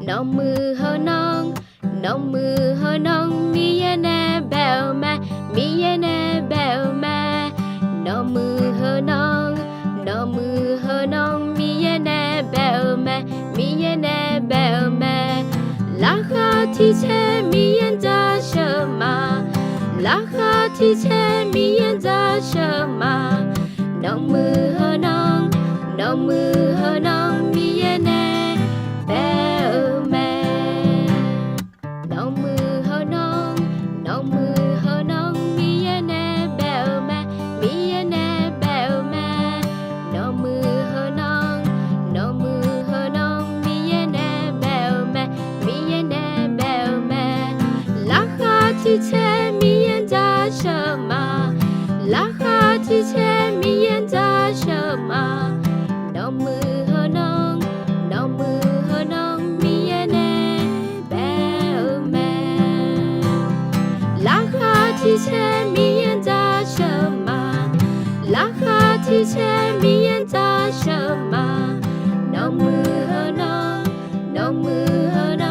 น้องมือเฮาน้องน้องมือเฮาน้องมีเยแน่แบวมามีเยแน่แบวมาน้องมือเฮาน้องน้องมือเฮาน้องมีเยแน่แบวมามีเยแน่แบวมาราคาที่แท้มีเย็นจะเชื่อมาราคาที่แท้มีเย็นจะเชื่อมาน้องมือเฮาน้องน้องมือเฮาน้องมีเยแน่แบวมาน้องมือเฮาน้องน้องมือเฮาน้องมีเยแน่แบวมามีเยแน่แบวมาน้องมือเฮาน้องน้องมือเฮาน้องมีเยแน่แบวมามีเยแน่แบวมาราคาที่แท้มีเย็นจะเชื่อมาราคาที่แท้มีเย็นจะเชื่อมาน้องมือเฮาน้องน้องมือเฮาน้องมีเยแน่แบวมาราคาที่แท้มีเย็นจะเชื่อมาราคาที่แท้มีเย็นจะเชื่อมาน้องมือเฮาน้องน้องมือเฮาน้อง